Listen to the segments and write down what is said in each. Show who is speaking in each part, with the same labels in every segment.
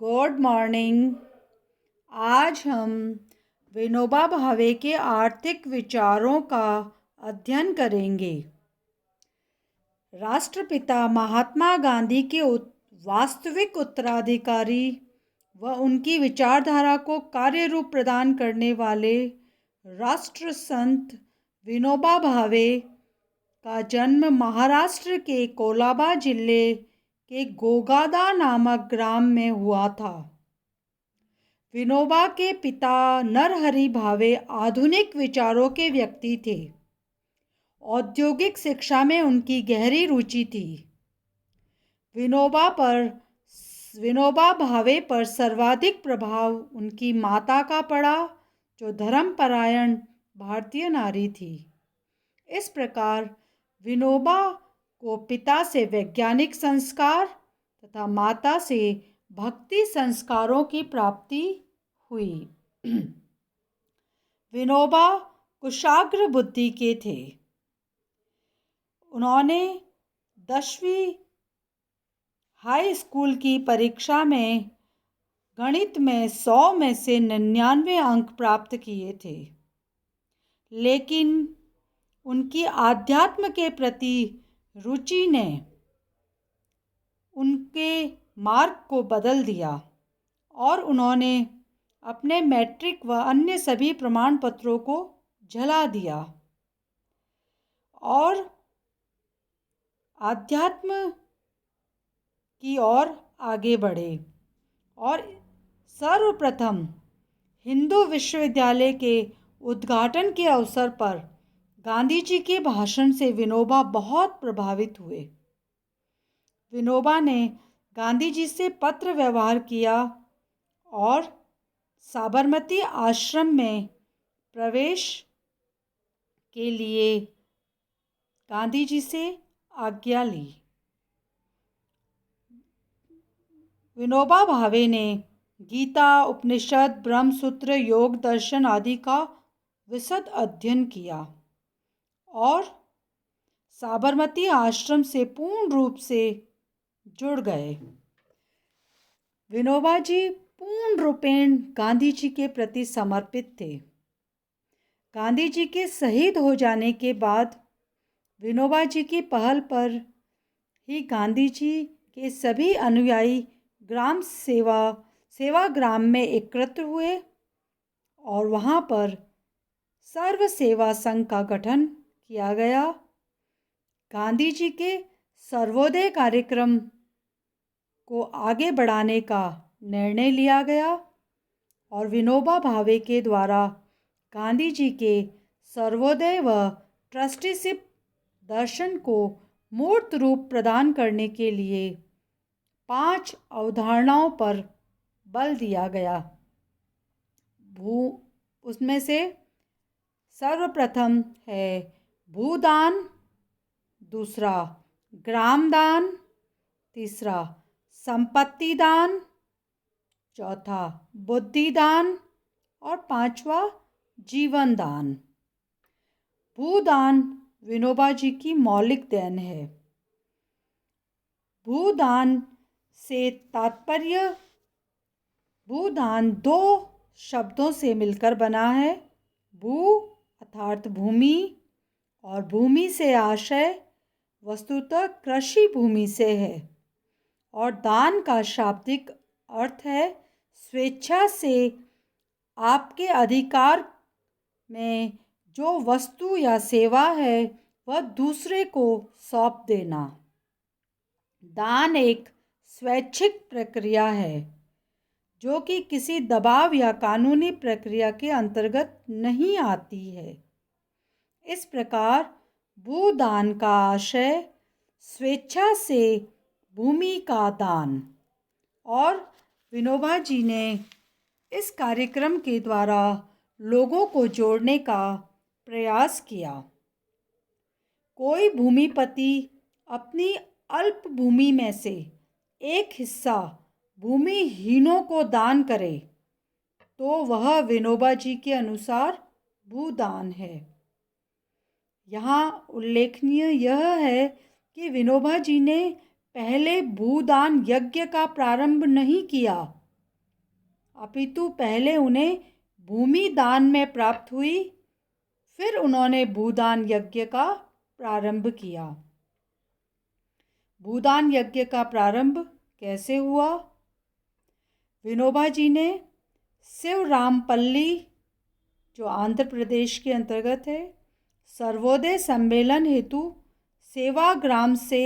Speaker 1: Good morning. आज हम विनोबा भावे के आर्थिक विचारों का अध्ययन करेंगे। राष्ट्रपिता महात्मा गांधी के वास्तविक उत्तराधिकारी व उनकी विचारधारा को कार्य रूप प्रदान करने वाले राष्ट्र संत विनोबा भावे का जन्म महाराष्ट्र के कोलाबा जिले के गोगादा नामक ग्राम में हुआ था। विनोबा के पिता नरहरि भावे आधुनिक विचारों के व्यक्ति थे। औद्योगिक शिक्षा में उनकी गहरी रुचि थी। विनोबा भावे पर सर्वाधिक प्रभाव उनकी माता का पड़ा, जो धर्मपरायण भारतीय नारी थी। इस प्रकार विनोबा को पिता से वैज्ञानिक संस्कार तथा माता से भक्ति संस्कारों की प्राप्ति हुई। विनोबा कुशाग्र बुद्धि के थे। उन्होंने 10वीं हाई स्कूल की परीक्षा में गणित में 100 में से 99 अंक प्राप्त किए थे, लेकिन उनकी आध्यात्म के प्रति रुचि ने उनके मार्ग को बदल दिया और उन्होंने अपने मैट्रिक व अन्य सभी प्रमाण पत्रों को जला दिया और आध्यात्म की ओर आगे बढ़े और सर्वप्रथम हिंदू विश्वविद्यालय के उद्घाटन के अवसर पर गांधी जी के भाषण से विनोबा बहुत प्रभावित हुए। विनोबा ने गांधी जी से पत्र व्यवहार किया और साबरमती आश्रम में प्रवेश के लिए गांधी जी से आज्ञा ली। विनोबा भावे ने गीता, उपनिषद, ब्रह्मसूत्र, योग दर्शन आदि का विशद अध्ययन किया और साबरमती आश्रम से पूर्ण रूप से जुड़ गए। विनोबा जी पूर्ण रूपेण गांधी जी के प्रति समर्पित थे। गांधी जी के शहीद हो जाने के बाद विनोबा जी की पहल पर ही गांधी जी के सभी अनुयायी ग्राम सेवा ग्राम में एकत्र हुए और वहाँ पर सर्व सेवा संघ का गठन किया गया। गांधी जी के सर्वोदय कार्यक्रम को आगे बढ़ाने का निर्णय लिया गया और विनोबा भावे के द्वारा गांधी जी के सर्वोदय व ट्रस्टीशिप दर्शन को मूर्त रूप प्रदान करने के लिए 5 अवधारणाओं पर बल दिया गया। उसमें से सर्वप्रथम है भूदान, दूसरा ग्रामदान, तीसरा संपत्ति दान, चौथा बुद्धिदान और 5वां जीवन दान। भूदान विनोबा जी की मौलिक देन है। भूदान से तात्पर्य भूदान 2 शब्दों से मिलकर बना है। भू अर्थात भूमि और भूमि से आशय वस्तुतः कृषि भूमि से है और दान का शाब्दिक अर्थ है स्वेच्छा से आपके अधिकार में जो वस्तु या सेवा है वह दूसरे को सौंप देना। दान एक स्वैच्छिक प्रक्रिया है जो कि किसी दबाव या कानूनी प्रक्रिया के अंतर्गत नहीं आती है। इस प्रकार भूदान का आशय स्वेच्छा से भूमि का दान और विनोबा जी ने इस कार्यक्रम के द्वारा लोगों को जोड़ने का प्रयास किया। कोई भूमिपति अपनी अल्प भूमि में से एक हिस्सा भूमिहीनों को दान करे तो वह विनोबा जी के अनुसार भूदान है। यहाँ उल्लेखनीय यह है कि विनोबा जी ने पहले भूदान यज्ञ का प्रारंभ नहीं किया, अपितु पहले उन्हें भूमि दान में प्राप्त हुई। फिर उन्होंने भूदान यज्ञ का प्रारंभ किया। भूदान यज्ञ का प्रारंभ कैसे हुआ? विनोबा जी ने शिवरामपल्ली, जो आंध्र प्रदेश के अंतर्गत है, सर्वोदय सम्मेलन हेतु सेवाग्राम से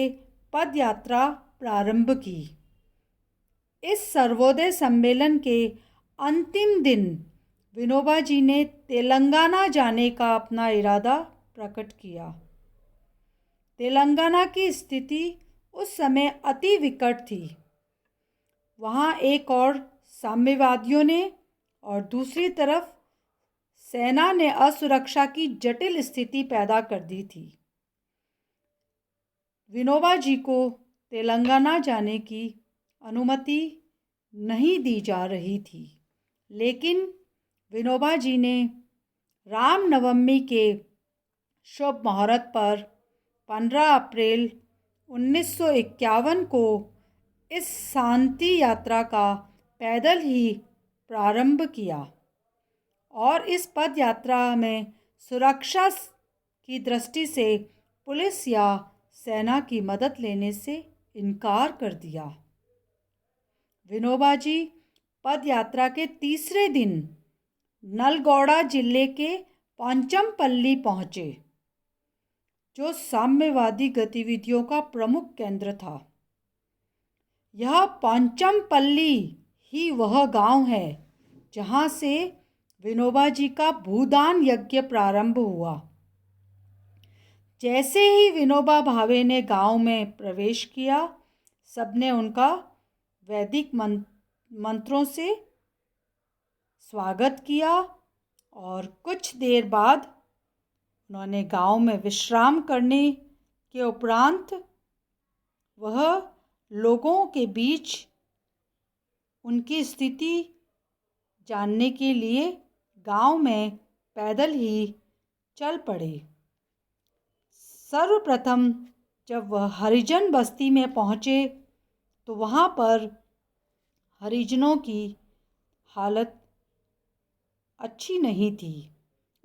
Speaker 1: पद यात्रा प्रारंभ की। इस सर्वोदय सम्मेलन के अंतिम दिन विनोबा जी ने तेलंगाना जाने का अपना इरादा प्रकट किया। तेलंगाना की स्थिति उस समय अति विकट थी। वहाँ एक और साम्यवादियों ने और दूसरी तरफ सेना ने असुरक्षा की जटिल स्थिति पैदा कर दी थी। विनोबा जी को तेलंगाना जाने की अनुमति नहीं दी जा रही थी, लेकिन विनोबा जी ने रामनवमी के शुभ मुहूर्त पर 15 अप्रैल 1951 को इस शांति यात्रा का पैदल ही प्रारंभ किया और इस पद यात्रा में सुरक्षा की दृष्टि से पुलिस या सेना की मदद लेने से इनकार कर दिया। विनोबा जी पद यात्रा के तीसरे दिन नलगौड़ा जिले के पोंचमपल्ली पहुँचे, जो साम्यवादी गतिविधियों का प्रमुख केंद्र था। यह पोंचमपल्ली ही वह गांव है जहां से विनोबा जी का भूदान यज्ञ प्रारंभ हुआ। जैसे ही विनोबा भावे ने गांव में प्रवेश किया, सबने उनका वैदिक मंत्रों से स्वागत किया और कुछ देर बाद उन्होंने गांव में विश्राम करने के उपरांत वह लोगों के बीच उनकी स्थिति जानने के लिए गांव में पैदल ही चल पड़े। सर्वप्रथम जब वह हरिजन बस्ती में पहुँचे तो वहाँ पर हरिजनों की हालत अच्छी नहीं थी।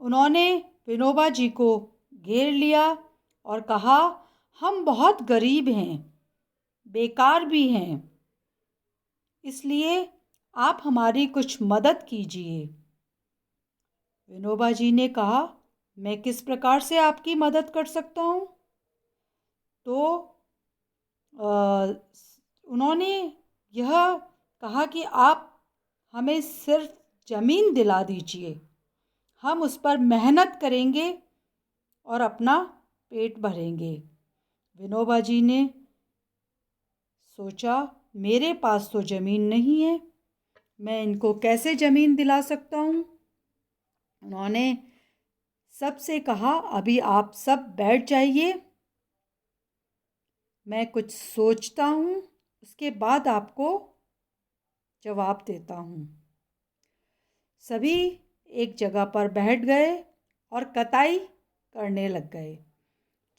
Speaker 1: उन्होंने विनोबा जी को घेर लिया और कहा, हम बहुत गरीब हैं, बेकार भी हैं, इसलिए आप हमारी कुछ मदद कीजिए। विनोबा जी ने कहा, मैं किस प्रकार से आपकी मदद कर सकता हूँ? तो उन्होंने यह कहा कि आप हमें सिर्फ ज़मीन दिला दीजिए, हम उस पर मेहनत करेंगे और अपना पेट भरेंगे। विनोबा जी ने सोचा, मेरे पास तो ज़मीन नहीं है, मैं इनको कैसे ज़मीन दिला सकता हूँ। उन्होंने सबसे कहा, अभी आप सब बैठ जाइए, मैं कुछ सोचता हूँ, उसके बाद आपको जवाब देता हूँ। सभी एक जगह पर बैठ गए और कताई करने लग गए।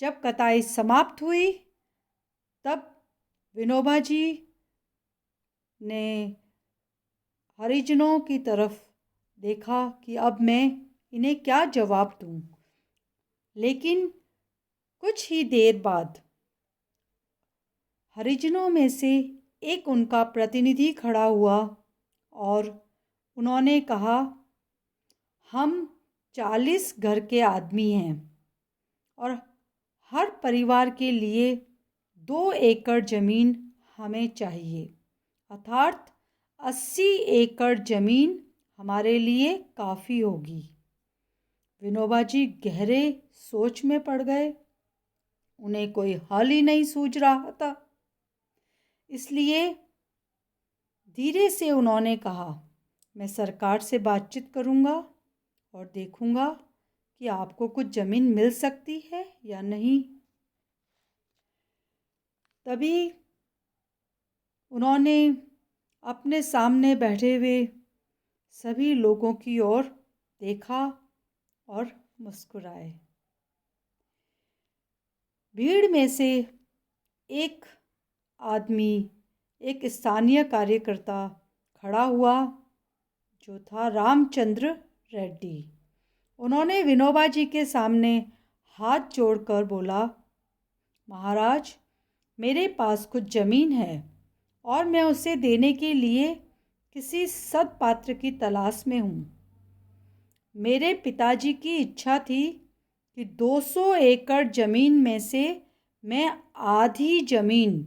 Speaker 1: जब कताई समाप्त हुई तब विनोबा जी ने हरिजनों की तरफ देखा कि अब मैं इन्हें क्या जवाब दूं। लेकिन कुछ ही देर बाद हरिजनों में से एक उनका प्रतिनिधि खड़ा हुआ और उन्होंने कहा, हम 40 घर के आदमी हैं और हर परिवार के लिए 2 एकड़ ज़मीन हमें चाहिए, अर्थात 80 एकड़ ज़मीन हमारे लिए काफ़ी होगी। विनोबा जी गहरे सोच में पड़ गए। उन्हें कोई हल ही नहीं सूझ रहा था। इसलिए धीरे से उन्होंने कहा, मैं सरकार से बातचीत करूँगा और देखूँगा कि आपको कुछ ज़मीन मिल सकती है या नहीं। तभी उन्होंने अपने सामने बैठे हुए सभी लोगों की ओर देखा और मुस्कुराए। भीड़ में से एक आदमी, एक स्थानीय कार्यकर्ता खड़ा हुआ जो था रामचंद्र रेड्डी। उन्होंने विनोबा जी के सामने हाथ जोड़कर बोला, महाराज, मेरे पास कुछ ज़मीन है और मैं उसे देने के लिए किसी सत्पात्र की तलाश में हूँ। मेरे पिताजी की इच्छा थी कि 200 एकड़ ज़मीन में से मैं आधी ज़मीन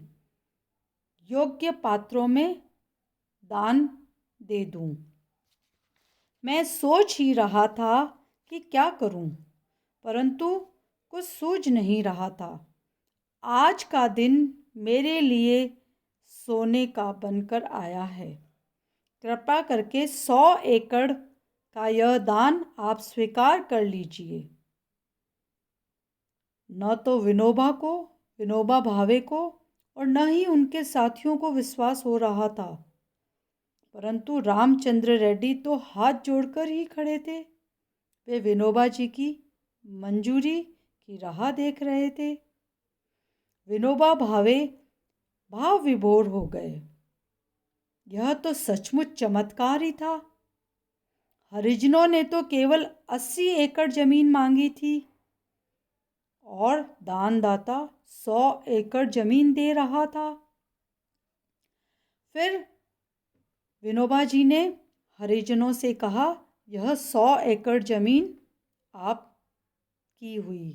Speaker 1: योग्य पात्रों में दान दे दूं। मैं सोच ही रहा था कि क्या करूं, परंतु कुछ सूझ नहीं रहा था। आज का दिन मेरे लिए सोने का बनकर आया है। कृपा करके 100 एकड़ का यह दान आप स्वीकार कर लीजिए। न तो विनोबा भावे को और न ही उनके साथियों को विश्वास हो रहा था, परंतु रामचंद्र रेड्डी तो हाथ जोड़कर ही खड़े थे। वे विनोबा जी की मंजूरी की राह देख रहे थे। विनोबा भावे भाव विभोर हो गए। यह तो सचमुच चमत्कार ही था। हरिजनों ने तो केवल 80 एकड़ जमीन मांगी थी और दानदाता 100 एकड़ जमीन दे रहा था। फिर विनोबा जी ने हरिजनों से कहा, यह 100 एकड़ जमीन आपकी हुई।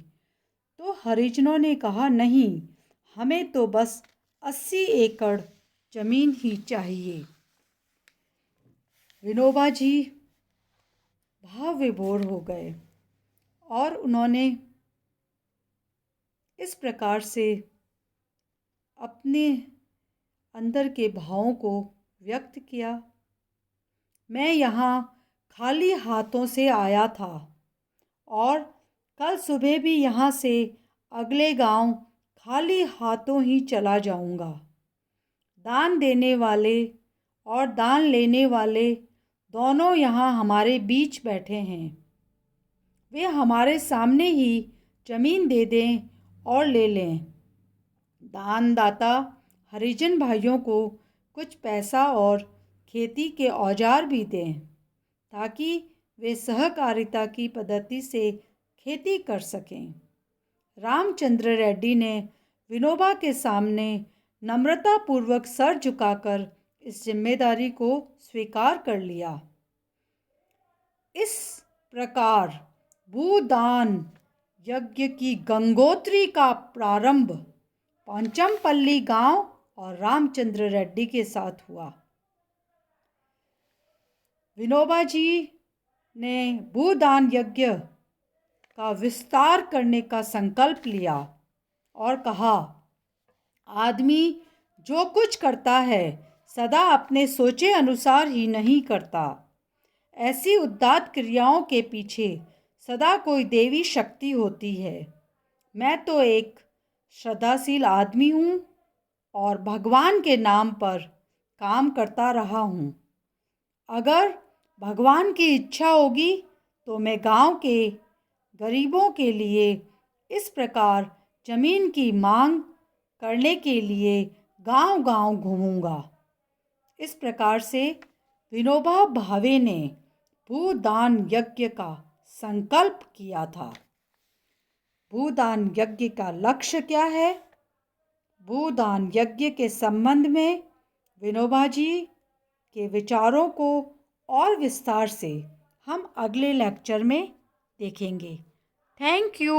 Speaker 1: तो हरिजनों ने कहा, नहीं, हमें तो बस 80 एकड़ जमीन ही चाहिए। विनोबा जी भाव विभोर हो गए और उन्होंने इस प्रकार से अपने अंदर के भावों को व्यक्त किया, मैं यहाँ खाली हाथों से आया था और कल सुबह भी यहाँ से अगले गांव खाली हाथों ही चला जाऊंगा। दान देने वाले और दान लेने वाले दोनों यहाँ हमारे बीच बैठे हैं। वे हमारे सामने ही जमीन दे दें और ले लें। दानदाता हरिजन भाइयों को कुछ पैसा और खेती के औजार भी दें ताकि वे सहकारिता की पद्धति से खेती कर सकें। रामचंद्र रेड्डी ने विनोबा के सामने नम्रतापूर्वक सर झुकाकर इस जिम्मेदारी को स्वीकार कर लिया। इस प्रकार भूदान यज्ञ की गंगोत्री का प्रारंभ पोंचमपल्ली गांव और रामचंद्र रेड्डी के साथ हुआ। विनोबा जी ने भूदान यज्ञ का विस्तार करने का संकल्प लिया और कहा, आदमी जो कुछ करता है सदा अपने सोचे अनुसार ही नहीं करता। ऐसी उदात्त क्रियाओं के पीछे सदा कोई देवी शक्ति होती है। मैं तो एक श्रद्धाशील आदमी हूँ और भगवान के नाम पर काम करता रहा हूँ। अगर भगवान की इच्छा होगी तो मैं गांव के गरीबों के लिए इस प्रकार जमीन की मांग करने के लिए गांव-गांव घूमूंगा। इस प्रकार से विनोबा भावे ने भूदान यज्ञ का संकल्प किया था। भूदान यज्ञ का लक्ष्य क्या है? भूदान यज्ञ के संबंध में विनोबा जी के विचारों को और विस्तार से हम अगले लेक्चर में देखेंगे। Thank you.